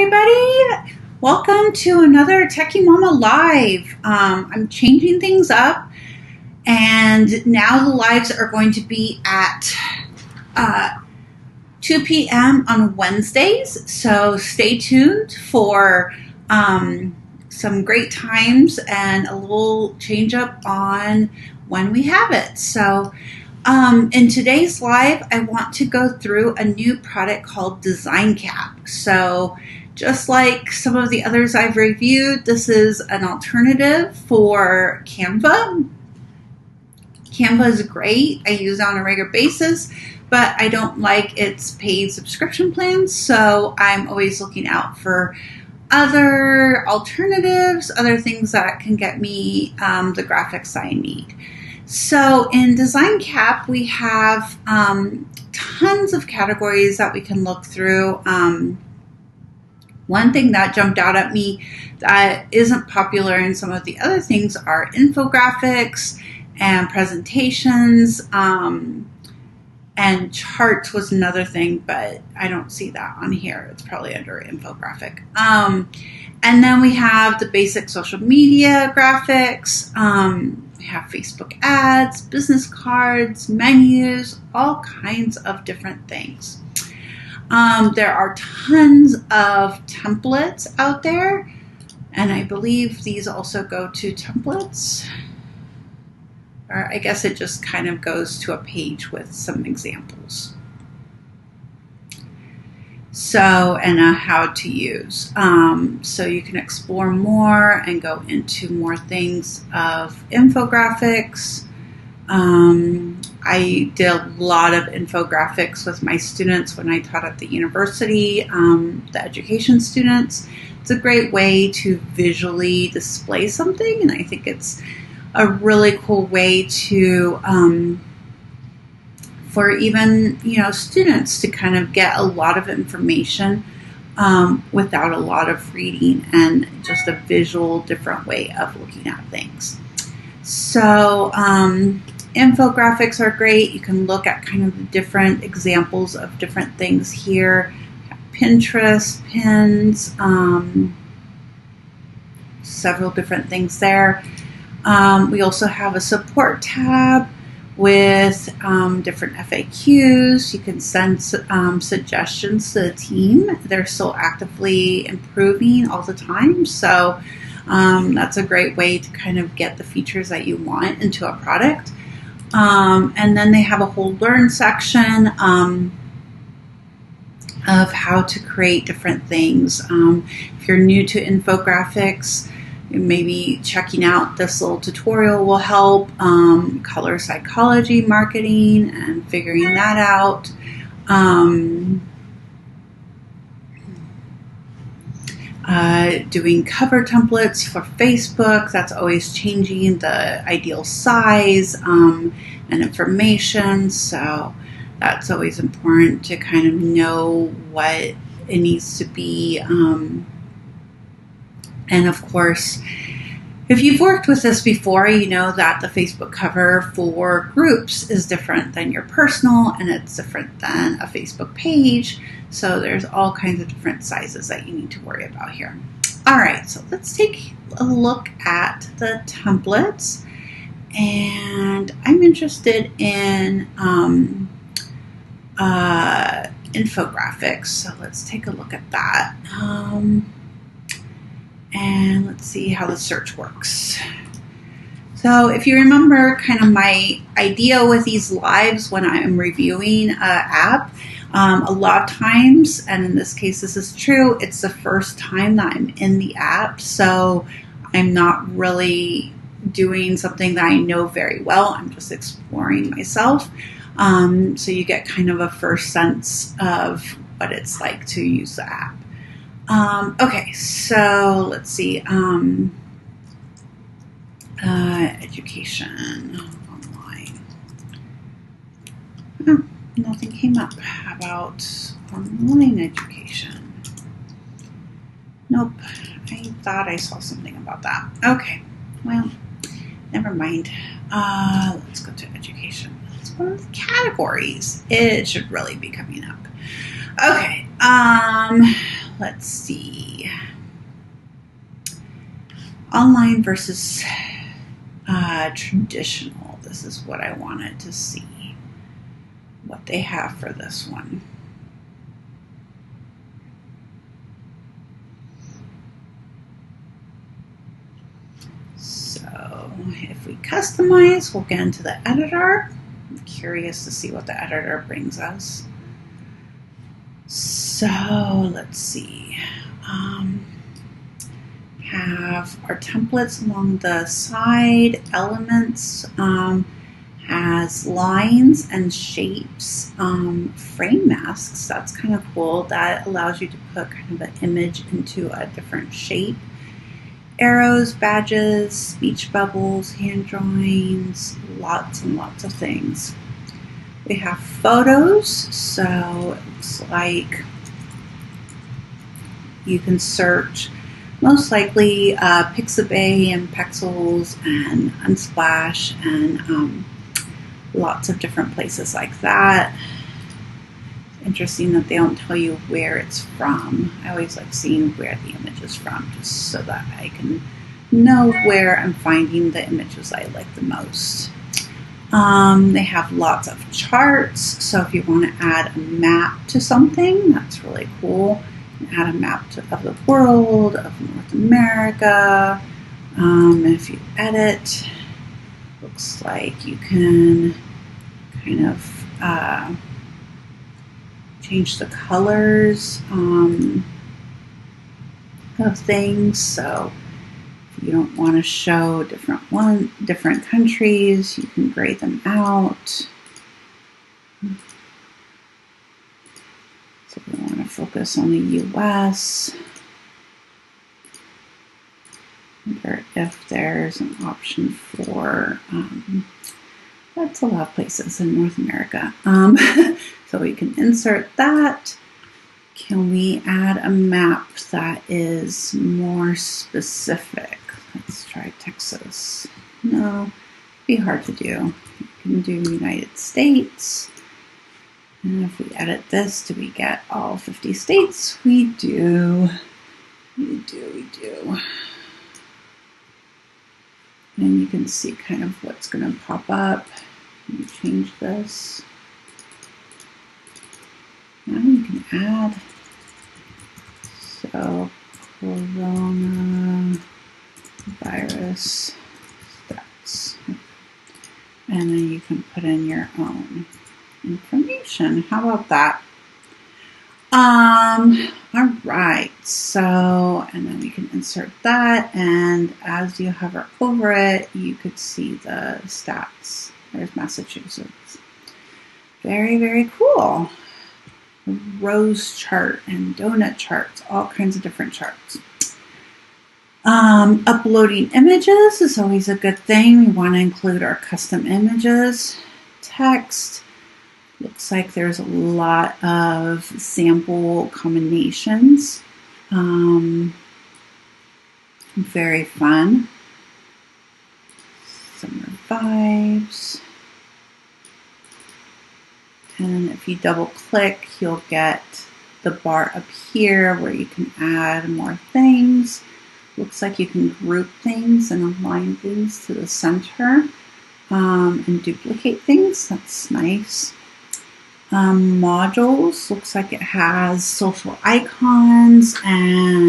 everybody. Welcome to another Techie Mama Live. I'm changing things up, and now the lives are going to be at 2 p.m. on Wednesdays. So stay tuned for some great times and a little change up on when we have it. So in today's live, I want to go through a new product called DesignCap. So just like some of the others I've reviewed, this is an alternative for Canva. Canva is great. I use it on a regular basis, but I don't like its paid subscription plans. So I'm always looking out for other alternatives, other things that can get me the graphics I need. So in DesignCap, we have tons of categories that we can look through. One thing that jumped out at me that isn't popular in some of the other things are infographics and presentations, and charts was another thing, but I don't see that on here. It's probably under infographic. And then we have the basic social media graphics. We have Facebook ads, business cards, menus, all kinds of different things. There are tons of templates out there, and I believe these also go to templates. Or I guess it just kind of goes to a page with some examples. So, and how to use. So you can explore more and go into more things of infographics. I did a lot of infographics with my students when I taught at the university, the education students. It's a great way to visually display something, and I think it's a really cool way to for even students to kind of get a lot of information without a lot of reading, and just a visual different way of looking at things. So infographics are great. You can look at kind of the different examples of different things here. Pinterest, pins, several different things there. We also have a support tab with different FAQs. You can send suggestions to the team. They're still actively improving all the time. So that's a great way to kind of get the features that you want into a product. And then they have a whole learn section of how to create different things. If you're new to infographics, maybe checking out this little tutorial will help. Color psychology marketing and figuring that out. Doing cover templates for Facebook. That's always changing the ideal size and information. So that's always important to kind of know what it needs to be. And of course, if you've worked with this before, you know that the Facebook cover for groups is different than your personal, and it's different than a Facebook page. So there's all kinds of different sizes that you need to worry about here. All right, so let's take a look at the templates. And I'm interested in infographics. So let's take a look at that. And let's see how the search works. So if you remember kind of my idea with these lives when I'm reviewing an app, a lot of times, and in this case this is true, it's the first time that I'm in the app, so I'm not really doing something that I know very well. I'm just exploring myself. So you get kind of a first sense of what it's like to use the app. Okay, so let's see. Education online. Oh, nothing came up about online education. Nope, I thought I saw something about that. Okay, well, never mind. Let's go to education. It's one of the categories. It should really be coming up. Okay, let's see. Online versus traditional. This is what I wanted to see, what they have for this one. So if we customize, we'll get into the editor. I'm curious to see what the editor brings us. So let's see. Have our templates along the side, elements, has lines and shapes, frame masks. That's kind of cool. That allows you to put kind of an image into a different shape. Arrows, badges, speech bubbles, hand drawings, lots and lots of things. We have photos, so it looks like you can search most likely Pixabay and Pexels and Unsplash and lots of different places like that. Interesting that they don't tell you where it's from. I always like seeing where the image is from, just so that I can know where I'm finding the images I like the most. They have lots of charts, so if you want to add a map to something, that's really cool. You can add a map of the world, of North America. And if you edit, looks like you can kind of change the colors of things. So if you don't want to show different countries, you can gray them out. So we want to focus on the US. Wonder if there's an option for that's a lot of places in North America. So we can insert that. Can we add a map that is more specific? Let's try Texas. No, it'd be hard to do. You can do United States. And if we edit this, do we get all 50 states? We do. We do. And you can see kind of what's going to pop up. Let me change this. Now you can add. So, coronavirus stats. And then you can put in your own information. How about that? All right, so, and then we can insert that, and as you hover over it, you could see the stats. There's Massachusetts. Very, very cool. Rose chart and donut charts, all kinds of different charts. Uploading images is always a good thing. We want to include our custom images. Text. Looks like there's a lot of sample combinations. Very fun. Summer vibes. And if you double click, you'll get the bar up here where you can add more things. Looks like you can group things and align things to the center and duplicate things. That's nice. Modules, looks like it has social icons and